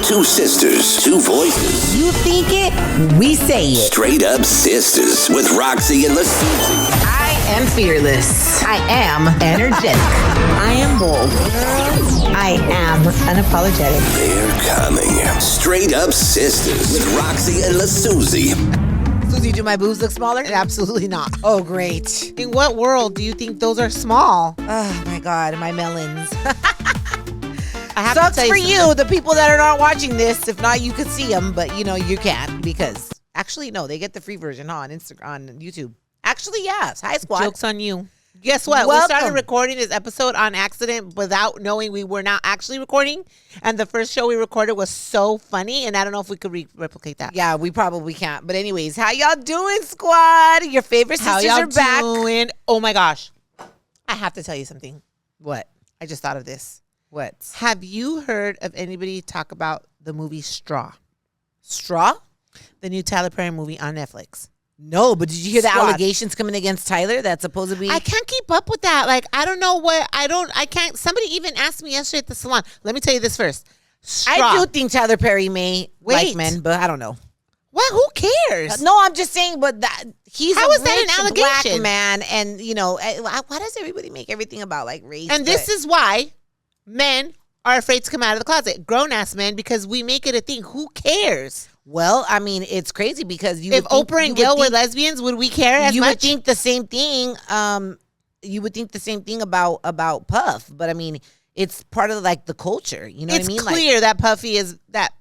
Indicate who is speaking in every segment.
Speaker 1: Two sisters, two voices.
Speaker 2: You think it, we say it.
Speaker 1: Straight up sisters with Roxy and LaSusie.
Speaker 2: I am fearless. I am energetic. I am bold. I am unapologetic.
Speaker 1: They're coming. Straight up sisters with Roxy and LaSusie.
Speaker 2: Susie, do my boobs look smaller?
Speaker 3: Absolutely not.
Speaker 2: Oh, great.
Speaker 3: In what world do you think those are small?
Speaker 2: Oh, my God. My melons.
Speaker 3: I have
Speaker 2: Sucks
Speaker 3: to tell
Speaker 2: for
Speaker 3: something.
Speaker 2: you, the people that are not watching this. If not, you could see them, but you can't because actually, no, they get the free version on Instagram, on YouTube. Actually, yes. Hi, squad.
Speaker 3: Joke's on you. Guess what?
Speaker 2: Welcome.
Speaker 3: We started recording this episode on accident without knowing we were not actually recording. And the first show we recorded was so funny. And I don't know if we could replicate that.
Speaker 2: Yeah, we probably can't. But anyways, how y'all doing, squad? Your favorite
Speaker 3: How
Speaker 2: sisters
Speaker 3: y'all
Speaker 2: are back.
Speaker 3: doing? Oh my gosh. I have to tell you something.
Speaker 2: What?
Speaker 3: I just thought of this.
Speaker 2: What?
Speaker 3: Have you heard of anybody talk about the movie Straw?
Speaker 2: Straw?
Speaker 3: The new Tyler Perry movie on Netflix.
Speaker 2: No, but did you hear the
Speaker 3: Squad.
Speaker 2: allegations coming against Tyler that's supposed to be?
Speaker 3: I can't keep up with that. Like, I don't know what, I can't. Somebody even asked me yesterday at the salon. Let me tell you this first. Straw.
Speaker 2: I do think Tyler Perry may like
Speaker 3: Wait.
Speaker 2: men, but I don't know.
Speaker 3: Well, who cares?
Speaker 2: No, I'm just saying, but he's
Speaker 3: How
Speaker 2: a
Speaker 3: is that an
Speaker 2: rich black
Speaker 3: allegation?
Speaker 2: man, and why does everybody make everything about like race?
Speaker 3: And this is why men are afraid to come out of the closet. Grown-ass men, because we make it a thing. Who cares?
Speaker 2: well, I mean, it's crazy because
Speaker 3: If Oprah and Gail were lesbians, would we care as
Speaker 2: you
Speaker 3: much?
Speaker 2: would think the same thing. You would think the same thing about Puff, but I mean, it's part of like the culture. You know
Speaker 3: It's
Speaker 2: what I mean?
Speaker 3: clear that Puffy is that.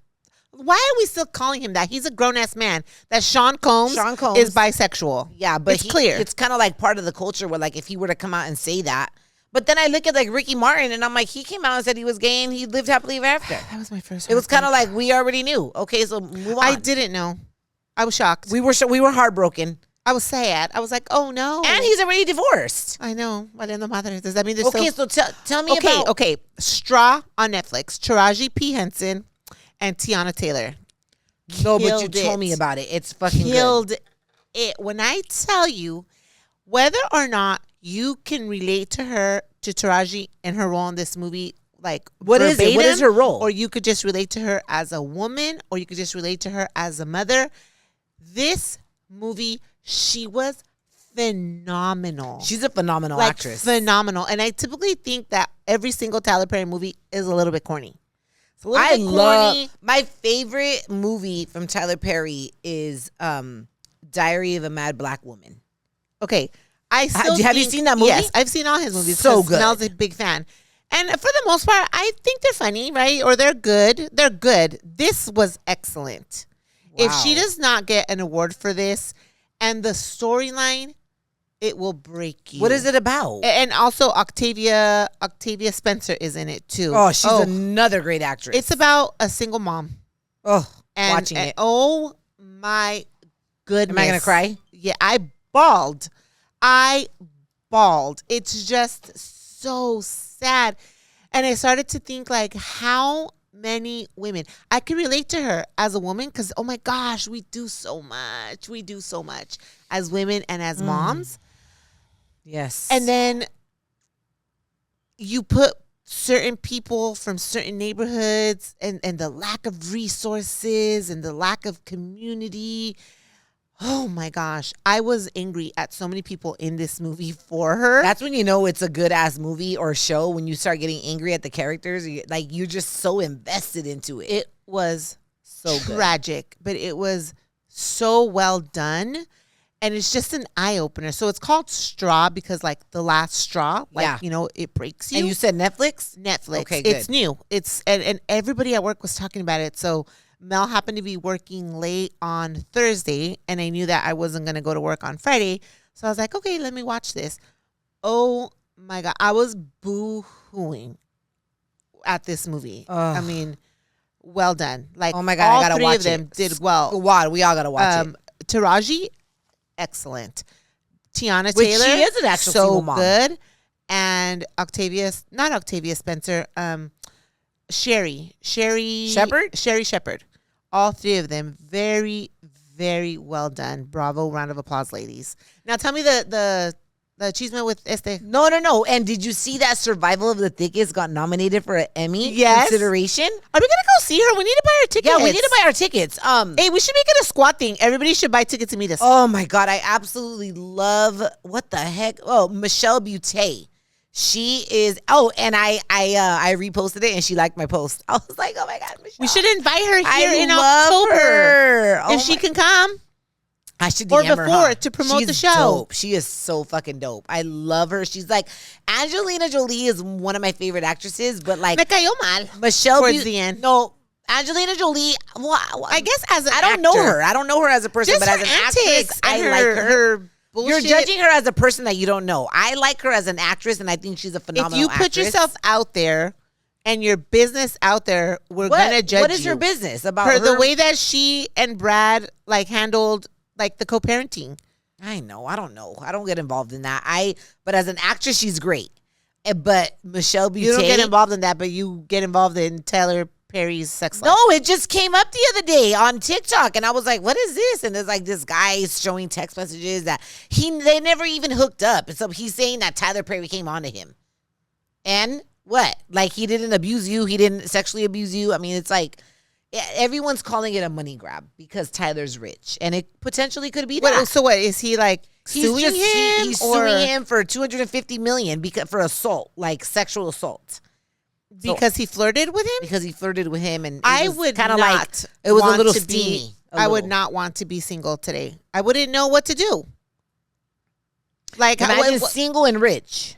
Speaker 3: Why are we still calling him that? He's a grown-ass man. That Sean Combs is bisexual.
Speaker 2: Yeah, but
Speaker 3: it's clear.
Speaker 2: It's kind of like part of the culture where like if he were to come out and say that. But then I look at like Ricky Martin and I'm like, he came out and said he was gay and he lived happily ever after.
Speaker 3: That was my first.
Speaker 2: It was kind of like we already knew. Okay, so move on.
Speaker 3: I didn't know. I was shocked.
Speaker 2: We were heartbroken.
Speaker 3: I was sad. I was like, oh no.
Speaker 2: And he's already divorced.
Speaker 3: I know. Valiendo madre. Does that mean there's
Speaker 2: Okay,
Speaker 3: still...
Speaker 2: so tell me about.
Speaker 3: Okay. Straw on Netflix. Taraji P. Henson and Tiana Taylor.
Speaker 2: No, but you
Speaker 3: Killed
Speaker 2: told me
Speaker 3: it.
Speaker 2: about it. It's fucking
Speaker 3: Killed
Speaker 2: good.
Speaker 3: it. When I tell you, whether or not you can relate to her, to Taraji and her role in this movie, like
Speaker 2: What is it? What is
Speaker 3: verbatim,
Speaker 2: her role?
Speaker 3: Or you could just relate to her as a woman, or you could just relate to her as a mother. This movie, she was phenomenal.
Speaker 2: She's a phenomenal
Speaker 3: like
Speaker 2: actress.
Speaker 3: phenomenal. And I typically think that every single Tyler Perry movie is a little bit corny. It's a little
Speaker 2: I
Speaker 3: bit
Speaker 2: love
Speaker 3: corny.
Speaker 2: my favorite movie from Tyler Perry is Diary of a Mad Black Woman.
Speaker 3: Okay, I still
Speaker 2: have you
Speaker 3: think-
Speaker 2: seen that movie?
Speaker 3: Yes, I've seen all his movies.
Speaker 2: So
Speaker 3: 'cause
Speaker 2: good.
Speaker 3: Mel's a big fan, and for the most part, I think they're funny, right? Or they're good. They're good. This was excellent. If she
Speaker 2: Wow.
Speaker 3: does not get an award for this, and the storyline, it will break you.
Speaker 2: What is it about?
Speaker 3: And also Octavia Spencer is in it too.
Speaker 2: Oh, she's another great actress.
Speaker 3: It's about a single mom.
Speaker 2: oh,
Speaker 3: And,
Speaker 2: watching
Speaker 3: and
Speaker 2: it.
Speaker 3: oh my goodness.
Speaker 2: Am I gonna cry?
Speaker 3: Yeah, I bawled. It's just so sad. And I started to think like how many women I could relate to her as a woman because oh my gosh, we do so much. We do so much as women and as moms.
Speaker 2: Yes.
Speaker 3: And then you put certain people from certain neighborhoods and the lack of resources and the lack of community. Oh my gosh. I was angry at so many people in this movie for her.
Speaker 2: That's when you know it's a good ass movie or show, when you start getting angry at the characters. You're just so invested into it.
Speaker 3: It was
Speaker 2: so good.
Speaker 3: tragic, but it was so well done. And it's just an eye opener. So it's called Straw because like the last straw, like,
Speaker 2: Yeah.
Speaker 3: you know, it breaks you.
Speaker 2: And you said Netflix?
Speaker 3: Netflix.
Speaker 2: Okay, good.
Speaker 3: It's new. It's and everybody at work was talking about it. So Mel happened to be working late on Thursday, and I knew that I wasn't gonna go to work on Friday. So I was like, okay, let me watch this. Oh my God, I was boo-hooing at this movie.
Speaker 2: Ugh.
Speaker 3: I mean, well done. Like,
Speaker 2: Oh my God, I
Speaker 3: all
Speaker 2: gotta
Speaker 3: three
Speaker 2: watch
Speaker 3: of them
Speaker 2: it.
Speaker 3: did well.
Speaker 2: Wow, we all gotta watch it.
Speaker 3: Taraji, excellent. Tiana
Speaker 2: Which
Speaker 3: Taylor,
Speaker 2: she is an actual
Speaker 3: so
Speaker 2: single mom.
Speaker 3: good. And not Octavia Spencer, Sherry Shepherd. All three of them, very, very well done. Bravo, round of applause, ladies. Now tell me the The achievement with este.
Speaker 2: No. And did you see that Survival of the Thickest got nominated for an Emmy
Speaker 3: Yes.
Speaker 2: consideration?
Speaker 3: Are we gonna go see her? We need to buy our tickets.
Speaker 2: Yeah, we need to buy our tickets.
Speaker 3: Hey, we should make it a squad thing. Everybody should buy tickets to meet us.
Speaker 2: Oh my God, I absolutely love what the heck. Oh, Michelle Butte. She is. Oh, and I reposted it and she liked my post. I was like, oh my God, Michelle.
Speaker 3: We should invite her here in
Speaker 2: love
Speaker 3: October
Speaker 2: her. Oh
Speaker 3: if she can come.
Speaker 2: I should
Speaker 3: Or
Speaker 2: DM her,
Speaker 3: before
Speaker 2: huh?
Speaker 3: to promote
Speaker 2: She's
Speaker 3: the show.
Speaker 2: Dope. She is so fucking dope. I love her. She's like Angelina Jolie is one of my favorite actresses, but like
Speaker 3: Me cayó mal.
Speaker 2: Michelle
Speaker 3: towards the end.
Speaker 2: No, Angelina Jolie. Well,
Speaker 3: I guess as an
Speaker 2: I don't know
Speaker 3: actor.
Speaker 2: her. I don't know her as a person,
Speaker 3: Just
Speaker 2: but
Speaker 3: her
Speaker 2: as an
Speaker 3: antics
Speaker 2: actress, I
Speaker 3: and
Speaker 2: like her.
Speaker 3: You're
Speaker 2: You're judging her as a person that you don't know. I like her as an actress, and I think she's a phenomenal
Speaker 3: If you put
Speaker 2: actress.
Speaker 3: yourself out there and your business out there, we're gonna judge you.
Speaker 2: What is your business about
Speaker 3: her?
Speaker 2: her?
Speaker 3: The way that she and Brad like handled like the co-parenting.
Speaker 2: I know. I don't know. I don't get involved in that. But as an actress, she's great. But Michelle Butte,
Speaker 3: You don't get involved in that, but you get involved in Tyler Perry's sex life.
Speaker 2: No, it just came up the other day on TikTok, and I was like, "What is this?" And there's like this guy showing text messages that they never even hooked up. And so he's saying that Tyler Perry came on to him, and what? Like he didn't abuse you, he didn't sexually abuse you. I mean, it's like everyone's calling it a money grab because Tyler's rich, and it potentially could be that.
Speaker 3: So what is he like suing him?
Speaker 2: He's suing him for $250 million because for assault, like sexual assault.
Speaker 3: Because he flirted with him?
Speaker 2: Because he flirted with him, and
Speaker 3: I would
Speaker 2: kind of
Speaker 3: not
Speaker 2: like it was a
Speaker 3: want
Speaker 2: little
Speaker 3: to
Speaker 2: steamy.
Speaker 3: I would not want to be single today. I wouldn't know what to do. Like
Speaker 2: Imagine single and rich.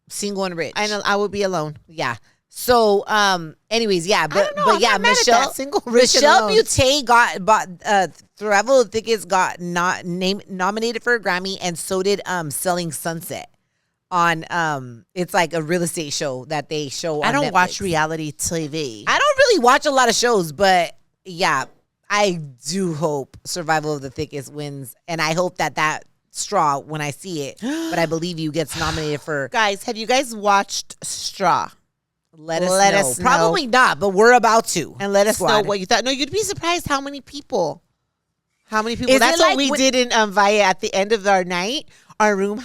Speaker 2: Single and rich.
Speaker 3: I know I would be alone.
Speaker 2: Yeah. So, anyways, yeah, but
Speaker 3: I'm
Speaker 2: yeah,
Speaker 3: not mad at
Speaker 2: Michelle,
Speaker 3: that. Single, rich, and
Speaker 2: Michelle
Speaker 3: alone.
Speaker 2: Butte Survival of the Thickest got nominated for a Grammy, and so did Selling Sunset on it's like a real estate show that they show on
Speaker 3: I don't
Speaker 2: Netflix.
Speaker 3: watch reality TV.
Speaker 2: I don't really watch a lot of shows, but yeah, I do hope Survival of the Thickest wins, and I hope that Straw, when I see it, but I believe you, gets nominated for.
Speaker 3: Guys, have you guys watched Straw?
Speaker 2: Let us know. Probably not, but we're about to.
Speaker 3: And let us know
Speaker 2: Squad.
Speaker 3: what you thought. No, you'd be surprised how many people.
Speaker 2: Is
Speaker 3: That's
Speaker 2: it
Speaker 3: what
Speaker 2: like
Speaker 3: we did in Vaya at the end of our night. Our room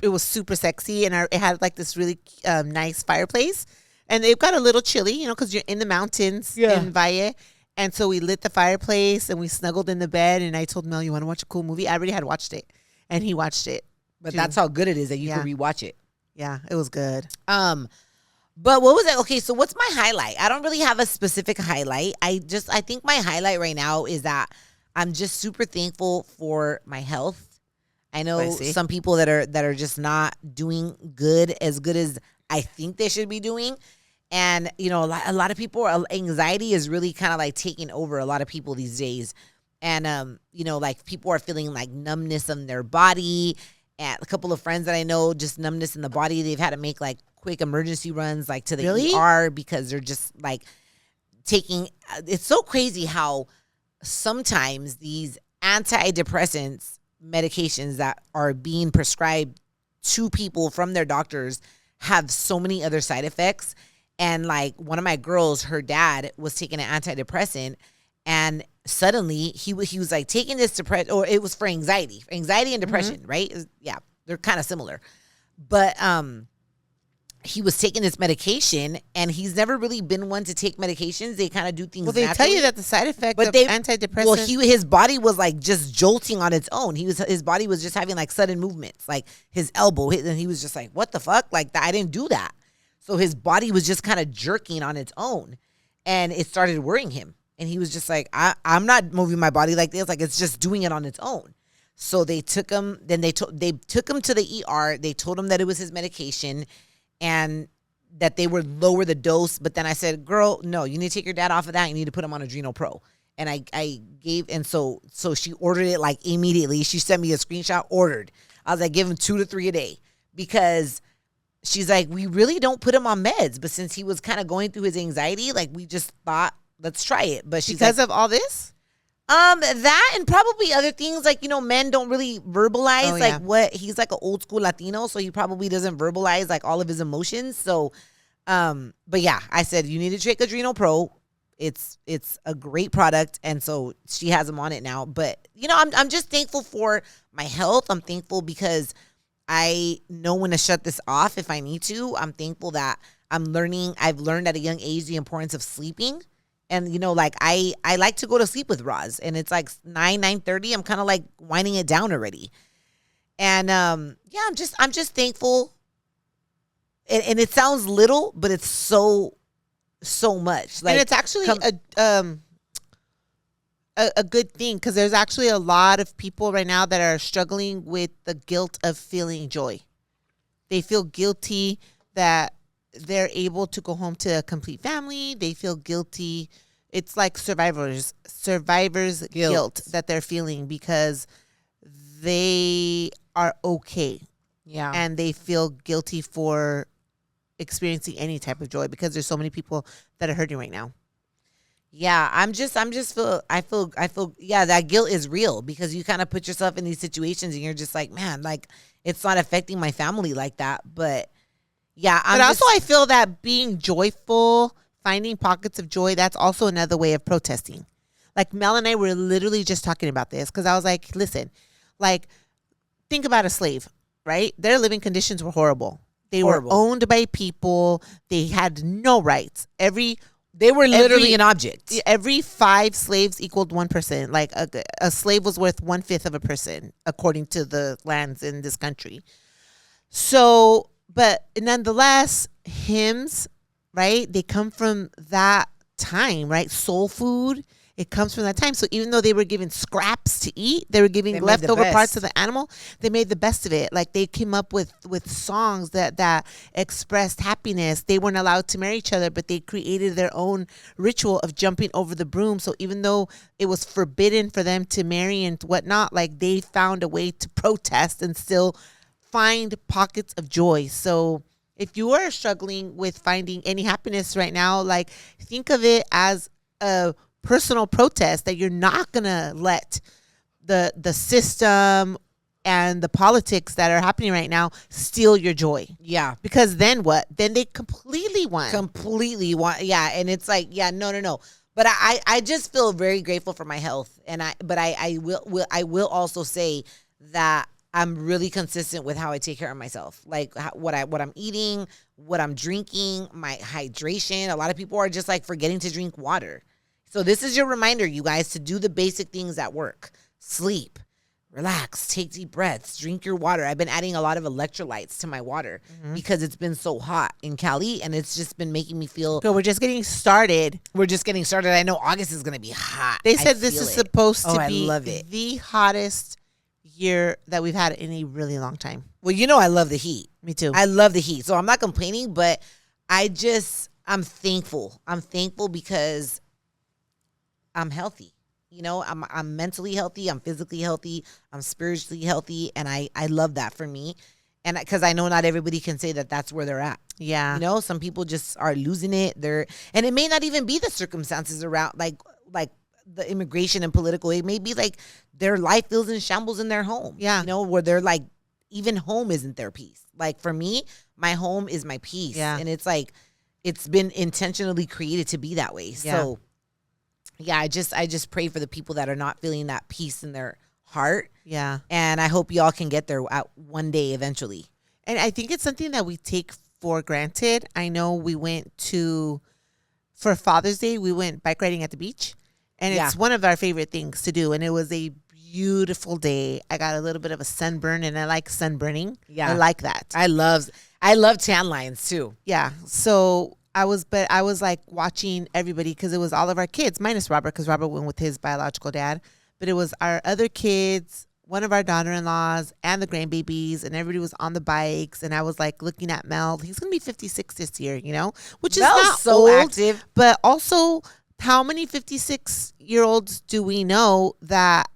Speaker 3: it was super sexy, and it had like this really nice fireplace. And it got a little chilly, because you're in the mountains in Valle. And so we lit the fireplace and we snuggled in the bed. And I told Mel, "You want to watch a cool movie?" I already had watched it, and he watched it.
Speaker 2: But
Speaker 3: too.
Speaker 2: that's how good it is that you can rewatch it.
Speaker 3: Yeah, it was good.
Speaker 2: But what was it? Okay, so what's my highlight? I don't really have a specific highlight. I think my highlight right now is that I'm just super thankful for my health. I know some people that are just not doing as good as I think they should be doing. And, a lot of people, anxiety is really kind of like taking over a lot of people these days. And, like people are feeling like numbness in their body. And a couple of friends that I know, just numbness in the body. They've had to make like quick emergency runs like to the ER because they're just like taking, it's so crazy how sometimes these antidepressants medications that are being prescribed to people from their doctors have so many other side effects. And like one of my girls, her dad was taking an antidepressant, and suddenly he was like taking this or it was for anxiety and depression, right? Yeah, they're kind of similar, but he was taking this medication, and he's never really been one to take medications. They kind of do things.
Speaker 3: Well, they
Speaker 2: naturally.
Speaker 3: tell you that the side effect of antidepressants.
Speaker 2: Well, his body was like just jolting on its own. His body was just having like sudden movements, like his elbow, and he was just like, "What the fuck?" Like I didn't do that. So his body was just kind of jerking on its own, and it started worrying him. And he was just like, I'm not moving my body like this. Like it's just doing it on its own. So they took him. Then they took him to the ER. They told him that it was his medication, and that they would lower the dose. But then I said, "Girl, no, you need to take your dad off of that. You need to put him on Adrenal Pro." And I gave, and so she ordered it like immediately. She sent me a screenshot. Ordered. I was like, give him 2 to 3 a day, because she's like, we really don't put him on meds, but since he was kind of going through his anxiety, like we just thought, let's try it. But she's
Speaker 3: because
Speaker 2: like,
Speaker 3: of all this,
Speaker 2: that and probably other things, like men don't really verbalize what he's like an old school Latino, so he probably doesn't verbalize like all of his emotions. So, but yeah, I said you need to take Adrenal Pro. It's a great product, and so she has him on it now. But I'm just thankful for my health. I'm thankful because I know when to shut this off if I need to. I'm thankful that I've learned at a young age the importance of sleeping. And like I like to go to sleep with Roz, and it's like 9:30. I'm kind of like winding it down already. And yeah, I'm just thankful. And it sounds little, but it's so much. Like,
Speaker 3: and it's actually a good thing, because there's actually a lot of people right now that are struggling with the guilt of feeling joy. They feel guilty that they're able to go home to a complete family. They feel guilty. It's like survivors guilt that they're feeling because they are okay.
Speaker 2: Yeah.
Speaker 3: And they feel guilty for experiencing any type of joy because there's so many people that are hurting right now.
Speaker 2: Yeah, I feel yeah, that guilt is real because you kind of put yourself in these situations and you're just like, man, like it's not affecting my family like that. But yeah,
Speaker 3: I feel that being joyful, finding pockets of joy, that's also another way of protesting. Like Mel and I were literally just talking about this because I was like, listen, like think about a slave, right? Their living conditions were horrible. They were owned by people. They had no rights.
Speaker 2: They were literally an object.
Speaker 3: Every 5 slaves equaled 1 person. Like a slave was worth 1/5 of a person, according to the lands in this country. So, but nonetheless, hymns, right? They come from that time, right? Soul food. It comes from that time. So even though they were given scraps to eat, they were giving leftover parts of the animal. They made the best of it. Like they came up with songs that expressed happiness. They weren't allowed to marry each other, but they created their own ritual of jumping over the broom. So even though it was forbidden for them to marry and whatnot, like they found a way to protest and still find pockets of joy. So if you are struggling with finding any happiness right now, like think of it as a personal protest that you're not going to let the system and the politics that are happening right now steal your joy.
Speaker 2: Yeah.
Speaker 3: Because then what? Then they completely won.
Speaker 2: Yeah. And it's like, yeah, no. But I just feel very grateful for my health. And I will also say that I'm really consistent with how I take care of myself. Like what I'm eating, what I'm drinking, my hydration. A lot of people are just like forgetting to drink water. So this is your reminder, you guys, to do the basic things that work. Sleep, relax, take deep breaths, drink your water. I've been adding a lot of electrolytes to my water because it's been so hot in Cali, and it's just been making me feel.
Speaker 3: So we're just getting started.
Speaker 2: I know August is going to be hot.
Speaker 3: They said this is supposed to be
Speaker 2: love it.
Speaker 3: The hottest year that we've had in a really long time.
Speaker 2: Well, I love the heat.
Speaker 3: Me too.
Speaker 2: I love the heat. So I'm not complaining, but I'm thankful. I'm thankful because I'm healthy. I'm mentally healthy. I'm physically healthy. I'm spiritually healthy. And I love that for me. And because I know not everybody can say that that's where they're at.
Speaker 3: Yeah.
Speaker 2: Some people just are losing it. And it may not even be the circumstances around like the immigration and political. It may be like their life feels in shambles in their home.
Speaker 3: Yeah.
Speaker 2: Where they're like, even home isn't their peace. Like for me, my home is my peace.
Speaker 3: Yeah.
Speaker 2: And it's like, it's been intentionally created to be that way.
Speaker 3: Yeah.
Speaker 2: So yeah, I just pray for the people that are not feeling that peace in their heart.
Speaker 3: Yeah.
Speaker 2: And I hope y'all can get there one day eventually.
Speaker 3: And I think it's something that we take for granted. I know we went for Father's Day, we went bike riding at the beach. And it's one of our favorite things to do. And it was a beautiful day. I got a little bit of a sunburn, and I like sunburning.
Speaker 2: Yeah.
Speaker 3: I like that.
Speaker 2: I love tan lines too.
Speaker 3: Yeah. So I was like watching everybody because it was all of our kids minus Robert, because Robert went with his biological dad. But it was our other kids, one of our daughter-in-laws, and the grandbabies, and everybody was on the bikes. And I was like looking at Mel. He's gonna be 56 this year, which is
Speaker 2: Mel's
Speaker 3: not
Speaker 2: so
Speaker 3: old,
Speaker 2: active.
Speaker 3: but also how many 56-year-olds do we know that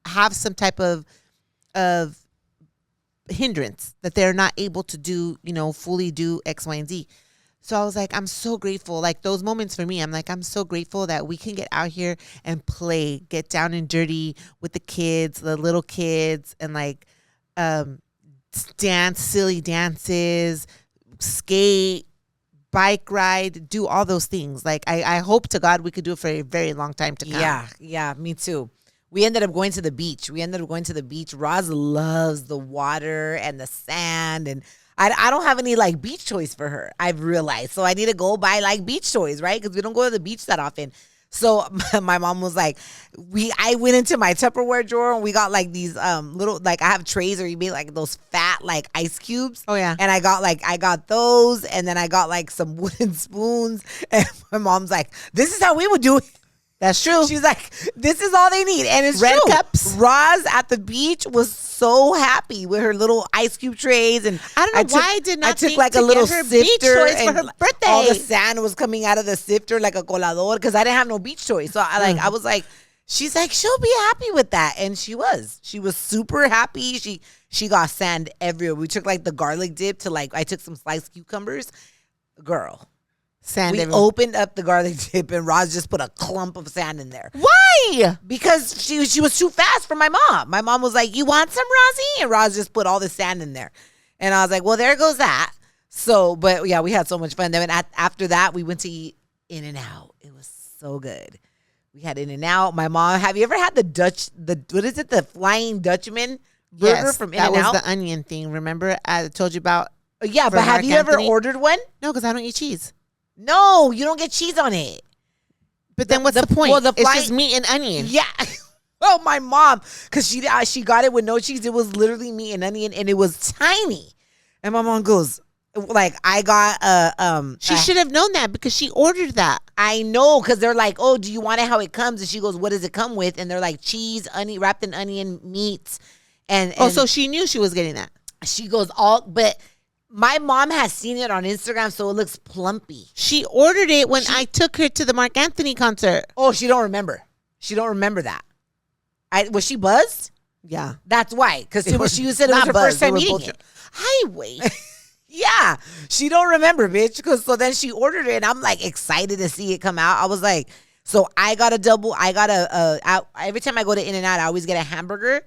Speaker 3: have some type of hindrance that they're not able to do, fully do X, Y, and Z. So I was like, I'm so grateful. Like those moments for me, I'm like, I'm so grateful that we can get out here and play, get down and dirty with the kids, the little kids, and like dance silly dances, skate, bike ride, do all those things. Like I hope to God we could do it for a very long time to come.
Speaker 2: Yeah, me too. we ended up going to the beach. Roz loves the water and the sand, and I don't have any like beach toys for her. I've realized, so I need to go buy like beach toys, right? Because we don't go to the beach that often. So my mom was like, I went into my Tupperware drawer and we got like these little, like I have trays where you made like those fat like ice cubes.
Speaker 3: Oh yeah.
Speaker 2: And I got those, and then I got like some wooden spoons. And my mom's like, this is how we would do it.
Speaker 3: That's true.
Speaker 2: She's like, this is all they need. And it's
Speaker 3: Red
Speaker 2: true.
Speaker 3: cups.
Speaker 2: Roz at the beach was so happy with her little ice cube trays. And
Speaker 3: I don't know why I did not
Speaker 2: I took
Speaker 3: think
Speaker 2: like
Speaker 3: to
Speaker 2: a little
Speaker 3: get her
Speaker 2: sifter
Speaker 3: beach toys for
Speaker 2: and
Speaker 3: her birthday.
Speaker 2: all the sand was coming out of the sifter like a colador because I didn't have no beach toys. So I was like, she's like, she'll be happy with that. And she was super happy. She got sand everywhere. We took like the garlic dip to like, I took some sliced cucumbers. Girl.
Speaker 3: Sand.
Speaker 2: We opened up the garlic dip and Roz just put a clump of sand in there.
Speaker 3: Why?
Speaker 2: Because she was too fast for my mom. My mom was like, you want some, Rosie? And Roz just put all the sand in there. And I was like, well, there goes that. So, but yeah, we had so much fun. Then after that, we went to eat In-N-Out. It was so good. We had In-N-Out. My mom, have you ever had the Flying Dutchman burger from In-N-Out?
Speaker 3: That was the onion thing. Remember I told you about?
Speaker 2: Yeah, but have you ever ordered one?
Speaker 3: No, because I don't eat cheese.
Speaker 2: No, you don't get cheese on it.
Speaker 3: But then what's the point?
Speaker 2: Well,
Speaker 3: it's just meat and onion.
Speaker 2: Yeah. Oh, my mom, because she got it with no cheese. It was literally meat and onion, and it was tiny. And my mom goes, like, I got
Speaker 3: She should have known that because she ordered that.
Speaker 2: I know, because they're like, oh, do you want it how it comes? And she goes, what does it come with? And they're like, cheese, onion, wrapped in onion, meats. And
Speaker 3: so she knew she was getting that.
Speaker 2: She goes, but my mom has seen it on Instagram, so it looks plumpy.
Speaker 3: She ordered it when I took her to the Mark Anthony concert.
Speaker 2: Oh, she don't remember. She don't remember that. Was she buzzed?
Speaker 3: Yeah.
Speaker 2: That's why. Because she said it was her first time eating it.
Speaker 3: Highway.
Speaker 2: Yeah. She don't remember, bitch. So then she ordered it, and I'm like excited to see it come out. I was like, so I got every time I go to In-N-Out, I always get a hamburger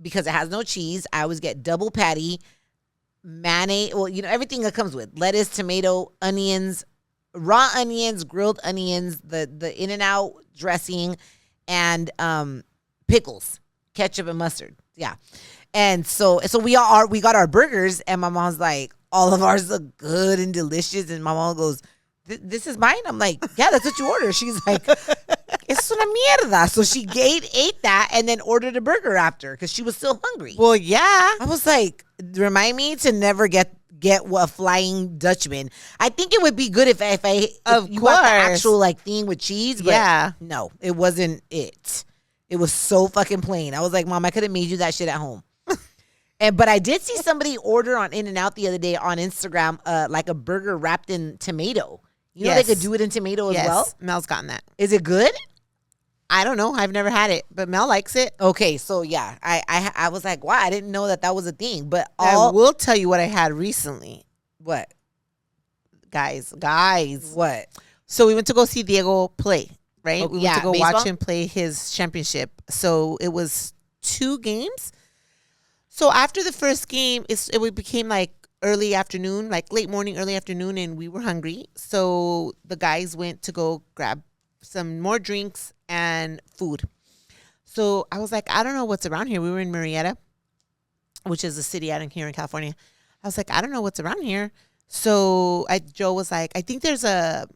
Speaker 2: because it has no cheese. I always get double patty, mayonnaise, well, everything that comes with lettuce, tomato, onions, raw onions, grilled onions, the In-N-Out dressing, and pickles, ketchup and mustard. Yeah. And so we got our burgers, and my mom's like, all of ours look good and delicious. And my mom goes, this is mine? I'm like, yeah, that's what you ordered. She's like, es una mierda. So she ate that and then ordered a burger after because she was still hungry.
Speaker 3: Well, yeah.
Speaker 2: I was like, remind me to never get a Flying Dutchman. I think it would be good if you got the actual like thing with cheese. But
Speaker 3: yeah.
Speaker 2: No, it wasn't it. It was so fucking plain. I was like, Mom, I could have made you that shit at home. But I did see somebody order on In-N-Out the other day on Instagram, like a burger wrapped in tomato. You know they could do it in tomato as well?
Speaker 3: Mel's gotten that.
Speaker 2: Is it good?
Speaker 3: I don't know. I've never had it, but Mel likes it.
Speaker 2: Okay, so yeah, I was like, wow, I didn't know that was a thing. But
Speaker 3: I will tell you what I had recently.
Speaker 2: What?
Speaker 3: Guys.
Speaker 2: What?
Speaker 3: So we went to go see Diego play, right?
Speaker 2: Oh,
Speaker 3: we went to go
Speaker 2: baseball?
Speaker 3: watch him play his championship. So it was 2 games. So after the first game, it became like early afternoon, like late morning, early afternoon, and we were hungry. So the guys went to go grab some more drinks and food. So I was like, I don't know what's around here. We were in Murrieta, which is a city out in here in California. I was like, I don't know what's around here. So Joe was like, I think there's a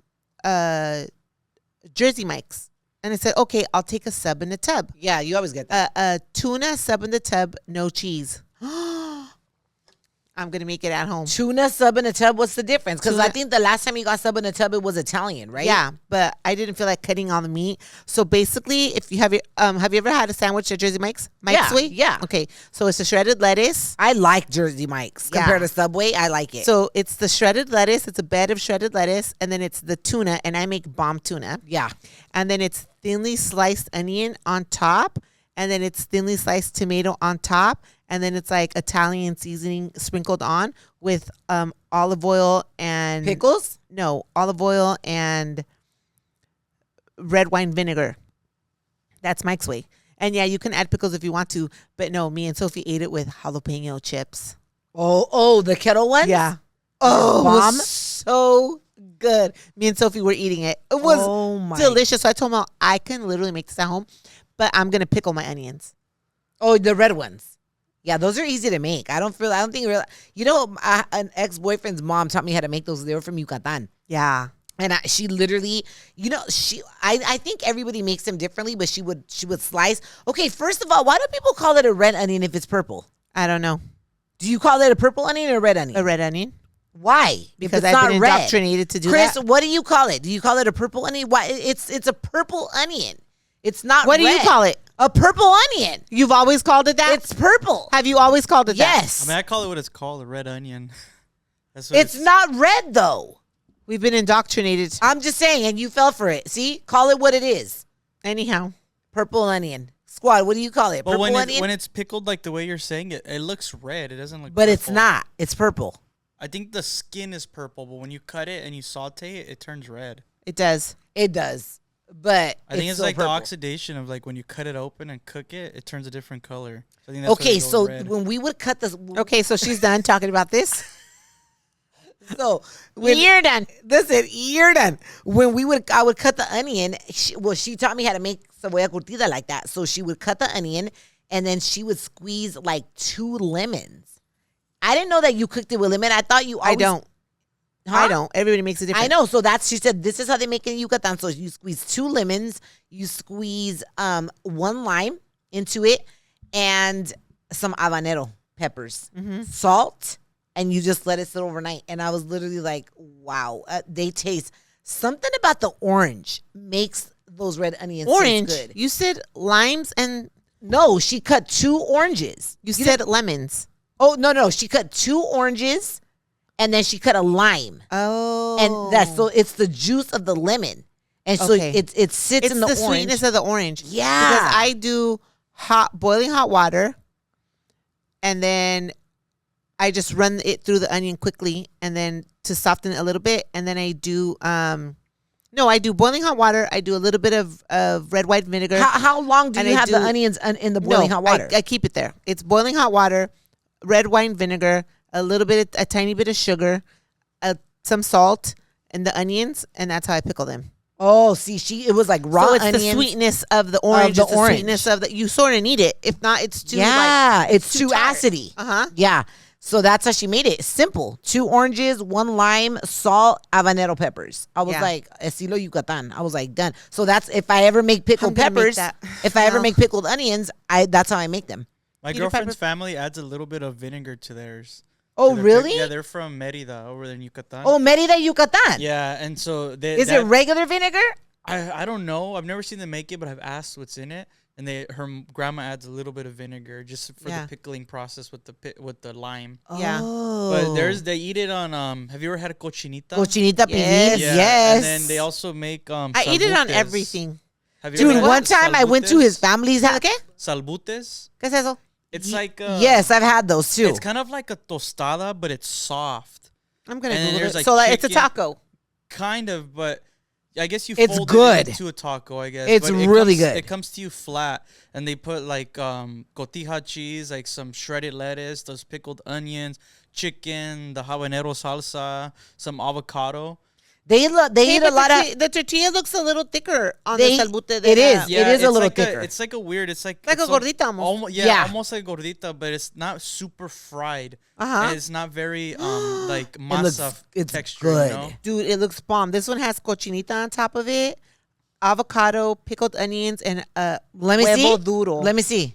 Speaker 3: Jersey Mike's. And I said, okay, I'll take a sub in the tub.
Speaker 2: Yeah, you always get that.
Speaker 3: A tuna sub in the tub, no cheese. I'm going to make it at home.
Speaker 2: Tuna sub in a tub, what's the difference? Because I think the last time you got sub in a tub, it was Italian, right?
Speaker 3: Yeah, but I didn't feel like cutting all the meat. So basically, if you have you ever had a sandwich at Jersey Mike's? Mike's Way?
Speaker 2: Yeah.
Speaker 3: Okay, so it's the shredded lettuce.
Speaker 2: I like Jersey Mike's compared to Subway. I like it.
Speaker 3: So it's the shredded lettuce. It's a bed of shredded lettuce, and then it's the tuna, and I make bomb tuna.
Speaker 2: Yeah.
Speaker 3: And then it's thinly sliced onion on top, and then it's thinly sliced tomato on top, and then it's like Italian seasoning sprinkled on with olive oil and
Speaker 2: pickles?
Speaker 3: No, olive oil and red wine vinegar. That's Mike's Way. And yeah, you can add pickles if you want to, but no, me and Sophie ate it with jalapeno chips.
Speaker 2: Oh, the kettle ones?
Speaker 3: Yeah.
Speaker 2: Oh,
Speaker 3: it was so good. Me and Sophie were eating it. It was delicious. So I told Mel, I can literally make this at home. but I'm gonna pickle my onions.
Speaker 2: Oh, the red ones. Yeah, those are easy to make. I don't think an ex-boyfriend's mom taught me how to make those. They were from Yucatan.
Speaker 3: Yeah.
Speaker 2: And she literally, I think everybody makes them differently, but she would slice. Okay, first of all, why do people call it a red onion if it's purple?
Speaker 3: I don't know.
Speaker 2: Do you call it a purple onion or a red onion?
Speaker 3: A red onion.
Speaker 2: Why?
Speaker 3: Because I've been indoctrinated to do
Speaker 2: Chris,
Speaker 3: that.
Speaker 2: what do you call it? Do you call it a purple onion? Why? It's a purple onion. It's not
Speaker 3: What
Speaker 2: red.
Speaker 3: do you call it?
Speaker 2: A purple onion.
Speaker 3: You've always called it that?
Speaker 2: It's purple.
Speaker 3: Have you always called it that?
Speaker 2: Yes.
Speaker 4: I mean, I call it what it's called, a red onion. That's what
Speaker 2: It's not red, though.
Speaker 3: We've been indoctrinated.
Speaker 2: I'm just saying, and you fell for it. See? Call it what it is.
Speaker 3: Anyhow.
Speaker 2: Purple onion. Squad, what do you call it?
Speaker 4: But
Speaker 2: Purple onion?
Speaker 4: when it's pickled like the way you're saying it, it looks red. It doesn't look
Speaker 2: But
Speaker 4: purple.
Speaker 2: it's not. It's purple.
Speaker 4: I think the skin is purple, but when you cut it and you saute it, it turns red.
Speaker 3: It does.
Speaker 2: It does. But
Speaker 4: I think it's
Speaker 2: still
Speaker 4: like
Speaker 2: purple.
Speaker 4: the oxidation of like when you cut it open and cook it, it turns a different color. So I think that's why
Speaker 2: Okay,
Speaker 4: it goes
Speaker 2: so
Speaker 4: red.
Speaker 2: when we would cut this,
Speaker 3: Okay, so she's done talking about this.
Speaker 2: so when
Speaker 3: You're done.
Speaker 2: Listen, you're done. I would cut the onion. She taught me how to make cebolla curtida like that. So she would cut the onion and then she would squeeze like 2 lemons. I didn't know that you cooked it with lemon. I thought you always,
Speaker 3: I don't.
Speaker 2: Huh?
Speaker 3: I don't. Everybody makes it different.
Speaker 2: I know. So she said, this is how they make it in Yucatan. So you squeeze 2 lemons, you squeeze 1 lime into it, and some habanero peppers, salt, and you just let it sit overnight. And I was literally like, wow, they taste something about the orange makes those red onions
Speaker 3: Orange.
Speaker 2: taste good.
Speaker 3: You said limes and
Speaker 2: No, she cut 2 oranges.
Speaker 3: you said lemons.
Speaker 2: Oh, no. She cut 2 oranges and then she cut a lime.
Speaker 3: Oh.
Speaker 2: And so it's the juice of the lemon. And so
Speaker 3: Okay.
Speaker 2: it sits
Speaker 3: it's
Speaker 2: in the
Speaker 3: the
Speaker 2: orange.
Speaker 3: sweetness of the orange.
Speaker 2: Yeah.
Speaker 3: Because I do boiling hot water, and then I just run it through the onion quickly, and then to soften it a little bit, and then I do I do boiling hot water. I do a little bit of red wine vinegar.
Speaker 2: How long do
Speaker 3: And
Speaker 2: you
Speaker 3: I
Speaker 2: have the
Speaker 3: do-
Speaker 2: onions in the boiling hot water?
Speaker 3: I keep it there. It's boiling hot water, red wine vinegar, a tiny bit of sugar, some salt, and the onions, and that's how I pickle them.
Speaker 2: Oh, see, it was like raw
Speaker 3: So it's
Speaker 2: onions.
Speaker 3: the sweetness of the orange.
Speaker 2: the
Speaker 3: It's the
Speaker 2: orange.
Speaker 3: sweetness of the. You sort of need it. If not, it's too.
Speaker 2: Yeah,
Speaker 3: like,
Speaker 2: it's too
Speaker 3: tart.
Speaker 2: acidy.
Speaker 3: Uh-huh.
Speaker 2: Yeah. So that's how she made it. Simple. 2 oranges, 1 lime, salt, habanero peppers. I was
Speaker 3: Yeah.
Speaker 2: like, estilo Yucatan. I was like, done. So that's if I ever make pickled
Speaker 3: I'm gonna make
Speaker 2: peppers,
Speaker 3: that.
Speaker 2: if I ever
Speaker 3: No.
Speaker 2: make pickled onions, that's how I make them.
Speaker 4: My
Speaker 3: Peter
Speaker 4: girlfriend's
Speaker 3: Pepper-
Speaker 4: family adds a little bit of vinegar to theirs.
Speaker 2: Oh,
Speaker 4: To their
Speaker 2: really?
Speaker 4: Yeah, they're from Mérida over there in Yucatan.
Speaker 2: Oh, Merida, Yucatan.
Speaker 4: Yeah, and so they,
Speaker 2: Is it regular vinegar?
Speaker 4: I don't know. I've never seen them make it, but I've asked what's in it, and grandma adds a little bit of vinegar just for
Speaker 3: Yeah.
Speaker 4: the pickling process with the lime.
Speaker 3: Yeah.
Speaker 2: Oh.
Speaker 4: But they eat it on Have you ever had a cochinita?
Speaker 2: Cochinita
Speaker 3: Yes.
Speaker 2: pibil.
Speaker 4: Yeah,
Speaker 2: Yes.
Speaker 4: and then they also make
Speaker 3: I eat it on
Speaker 4: salbutes.
Speaker 3: everything.
Speaker 4: Have you
Speaker 2: Dude,
Speaker 4: ever had
Speaker 2: one time I went to his
Speaker 4: salbutes?
Speaker 2: family's house.
Speaker 3: ¿Qué?
Speaker 4: Salbutes.
Speaker 3: ¿Qué es eso?
Speaker 4: It's like
Speaker 2: Yes, I've had those too.
Speaker 4: It's kind of like a tostada, but it's soft.
Speaker 3: I'm gonna
Speaker 4: And then
Speaker 3: Google
Speaker 4: there's,
Speaker 3: it.
Speaker 4: like,
Speaker 3: So it's a
Speaker 4: chicken.
Speaker 3: taco.
Speaker 4: Kind of, but I guess you
Speaker 2: It's
Speaker 4: fold
Speaker 2: good.
Speaker 4: it into a taco, I guess.
Speaker 2: It's
Speaker 4: but it
Speaker 2: really
Speaker 4: comes,
Speaker 2: good.
Speaker 4: It comes to you flat, and they put like cotija cheese, like some shredded lettuce, those pickled onions, chicken, the habanero salsa, some avocado.
Speaker 2: They eat a lot of.
Speaker 3: The tortilla looks a little thicker on
Speaker 2: They-
Speaker 3: the salbute.
Speaker 2: it is.
Speaker 4: Yeah,
Speaker 2: It is a
Speaker 4: it's
Speaker 2: little
Speaker 4: like
Speaker 2: thicker.
Speaker 4: It's like a weird. It's like
Speaker 3: Like a
Speaker 4: it's
Speaker 3: gordita almost.
Speaker 2: Yeah.
Speaker 4: almost like gordita, but it's not super fried.
Speaker 3: Uh-huh.
Speaker 4: And it's not very like
Speaker 2: looks-
Speaker 4: masa
Speaker 2: it's
Speaker 4: texture.
Speaker 2: good.
Speaker 4: You know?
Speaker 3: Dude, it looks bomb. This one has cochinita on top of it, avocado, pickled onions, and
Speaker 2: Let me
Speaker 3: huevo
Speaker 2: see.
Speaker 3: duro.
Speaker 2: Let me see.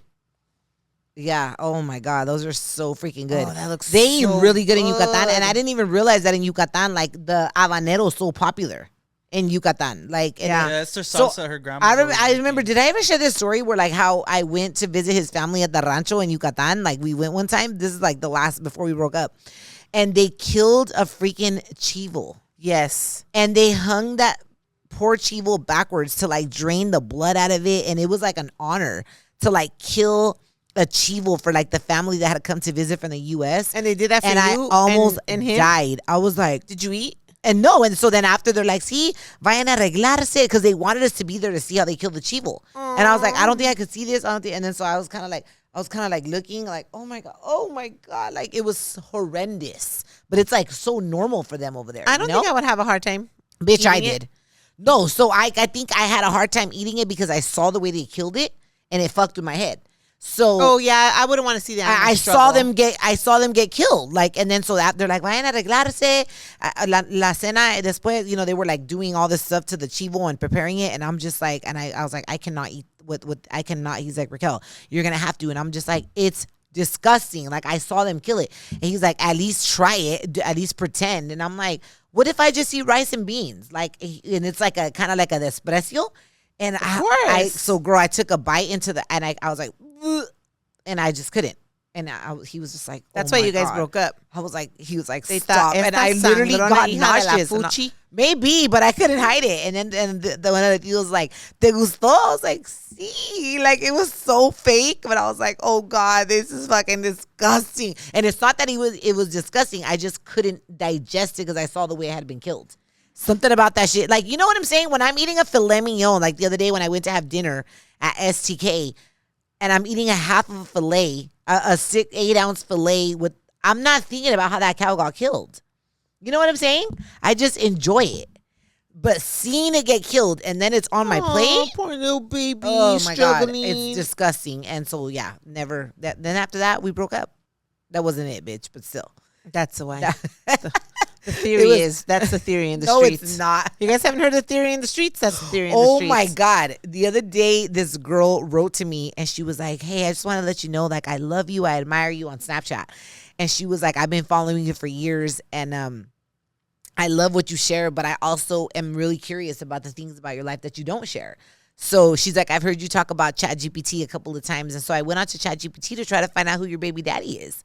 Speaker 2: Yeah. Oh my God, those are so freaking good.
Speaker 3: Oh, that looks
Speaker 2: They eat
Speaker 3: so
Speaker 2: really good in Yucatan,
Speaker 3: good.
Speaker 2: and I didn't even realize that in Yucatan, like the habanero is so popular in Yucatan. Like, and
Speaker 3: Yeah.
Speaker 4: Yeah, it's their
Speaker 2: So,
Speaker 4: salsa. Her grandma.
Speaker 2: I remember. Did I ever share this story where like how I went to visit his family at the rancho in Yucatan? Like we went one time. This is like the last before we broke up, and they killed a freaking chivo,
Speaker 3: Yes.
Speaker 2: and they hung that poor chivo backwards to like drain the blood out of it, and it was like an honor to like kill a chivo for like the family that had come to visit from the U.S.
Speaker 3: And they did that for
Speaker 2: and I
Speaker 3: you
Speaker 2: almost
Speaker 3: and him?
Speaker 2: died. I was like,
Speaker 3: Did you eat?
Speaker 2: and no, and so then after they're like, see, vayan a arreglarse, because they wanted us to be there to see how they killed the chivo. And I was like, I don't think I could see this. I don't think. And then so I was kind of like looking like, oh my god, like it was horrendous. But it's like so normal for them over there.
Speaker 3: I don't think I would have a hard time.
Speaker 2: Bitch, I
Speaker 3: eating it.
Speaker 2: did. No, so I think I had a hard time eating it because I saw the way they killed it. and it fucked with my head. So
Speaker 3: Oh yeah, I wouldn't want to see that.
Speaker 2: I saw them get killed. Like, and then so that they're like, vayan a arreglarse. La cena después, they were like doing all this stuff to the chivo and preparing it. And I'm just like, and I was like, I cannot eat I cannot. He's like, Raquel, you're going to have to. And I'm just like, it's disgusting. Like, I saw them kill it. And he's like, at least try it. At least pretend. And I'm like, what if I just eat rice and beans? Like, and it's like a kind of like a desprecio. And so girl, I took a bite into and I was like, ugh, and I just couldn't. And he was just like,
Speaker 3: that's why you guys
Speaker 2: God.
Speaker 3: broke up.
Speaker 2: I was like, he was like,
Speaker 3: They
Speaker 2: stop.
Speaker 3: thought,
Speaker 2: And I literally got nauseous.
Speaker 3: Fuchi?
Speaker 2: Maybe, but I couldn't hide it. And then the one of the deals was like, ¿te gustó? I was like, sí. Like, it was so fake. But I was like, oh God, this is fucking disgusting. And it's not that it was disgusting. I just couldn't digest it because I saw the way it had been killed. Something about that shit. Like, you know what I'm saying? When I'm eating a filet mignon, like the other day when I went to have dinner at STK, and I'm eating a half of a filet, a 8-ounce filet I'm not thinking about how that cow got killed. You know what I'm saying? I just enjoy it. But seeing it get killed and then it's on my plate.
Speaker 3: Poor little baby.
Speaker 2: Oh my God.
Speaker 3: struggling.
Speaker 2: It's disgusting. And so, yeah, never. Then after that, we broke up. That wasn't it, bitch, but still.
Speaker 3: That's the way. The theory that's the theory in the streets.
Speaker 2: No, it's not.
Speaker 3: You guys haven't heard the theory in the streets? That's the theory in the
Speaker 2: Oh
Speaker 3: streets.
Speaker 2: my God. The other day, this girl wrote to me and she was like, hey, I just want to let you know, like, I love you. I admire you on Snapchat. And she was like, I've been following you for years. And I love what you share, but I also am really curious about the things about your life that you don't share. So she's like, I've heard you talk about ChatGPT a couple of times. And so I went on to ChatGPT to try to find out who your baby daddy is.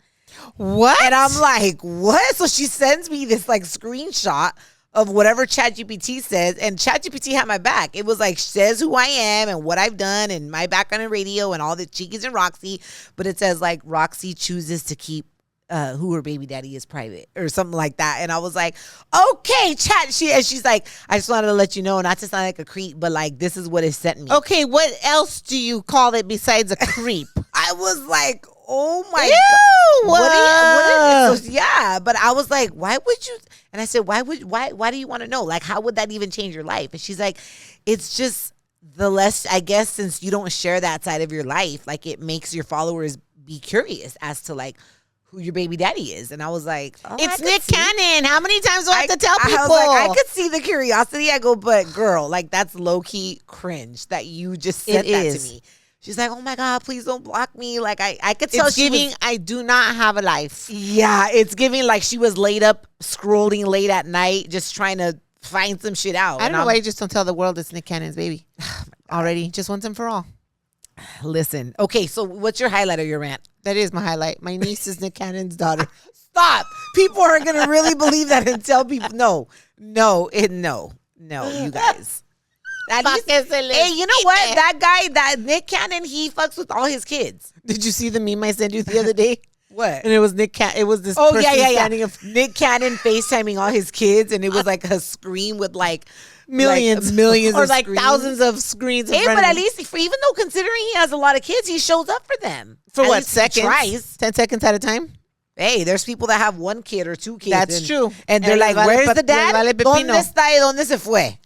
Speaker 3: What?
Speaker 2: And I'm like, what? So she sends me this like screenshot of whatever ChatGPT says, and ChatGPT had my back. It was like, says who I am and what I've done and my background in radio and all the Cheekies and Roxy. But it says like Roxy chooses to keep who her baby daddy is private or something like that. And I was like, okay, chat. She's like, I just wanted to let you know, not to sound like a creep, but like, this is what it sent me.
Speaker 3: Okay, what else do you call it besides a creep?
Speaker 2: I was like, oh my
Speaker 3: Ew,
Speaker 2: God. What is, so, yeah. But I was like, why would you? And I said, why do you want to know? Like, how would that even change your life? And she's like, it's just the less, I guess, since you don't share that side of your life, like it makes your followers be curious as to like who your baby daddy is. And I was like, oh,
Speaker 3: It's Nick Cannon. How many times do I have to tell people?
Speaker 2: I was like, I could see the curiosity. I go, but girl, like that's low key cringe that you just said that to me. She's like, oh my God, please don't block me. Like I could tell
Speaker 3: it's giving, I do not have a life.
Speaker 2: Yeah, it's giving like she was laid up scrolling late at night, just trying to find some shit out.
Speaker 3: I don't know why you just don't tell the world it's Nick Cannon's baby already, just once and for all.
Speaker 2: Listen, okay, so what's your highlight of your rant?
Speaker 3: That is my highlight. My niece is Nick Cannon's daughter.
Speaker 2: Stop. People aren't going to really believe that and tell people. No, you guys. Hey, you know what? That guy, that Nick Cannon, he fucks with all his kids.
Speaker 3: Did you see the meme I sent you the other day?
Speaker 2: What?
Speaker 3: And it was Nick Cannon. It was this
Speaker 2: Oh,
Speaker 3: person standing
Speaker 2: yeah. Nick Cannon FaceTiming all his kids, and it was like a screen with like
Speaker 3: millions
Speaker 2: or
Speaker 3: of
Speaker 2: like
Speaker 3: screens.
Speaker 2: thousands of screens.
Speaker 3: Hey,
Speaker 2: but at least, even though considering he has a lot of kids, he shows up for them.
Speaker 3: For
Speaker 2: at
Speaker 3: what,
Speaker 2: least he
Speaker 3: seconds?
Speaker 2: tries.
Speaker 3: 10 seconds at a time?
Speaker 2: Hey, there's people that have one kid or two kids.
Speaker 3: That's true.
Speaker 2: And they're like, where's the dad? ¿Dónde está y dónde se fue?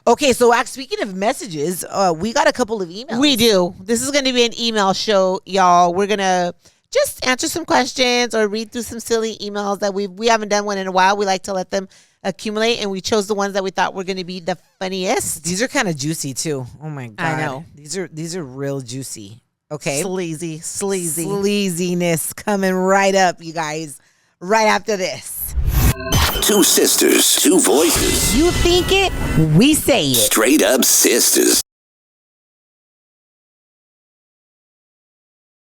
Speaker 2: Okay, so speaking of messages, we got a couple of emails.
Speaker 3: We do. This is going to be an email show, y'all. We're going to just answer some questions or read through some silly emails that we haven't done one in a while. We like to let them accumulate, and we chose the ones that we thought were going to be the funniest.
Speaker 2: These are kind of juicy too. Oh my God.
Speaker 3: I know.
Speaker 2: These are real juicy. Okay.
Speaker 3: Sleazy.
Speaker 2: Sleaziness coming right up, you guys. Right after this.
Speaker 1: Two sisters, two voices.
Speaker 2: You think it, we say it.
Speaker 1: Straight up sisters.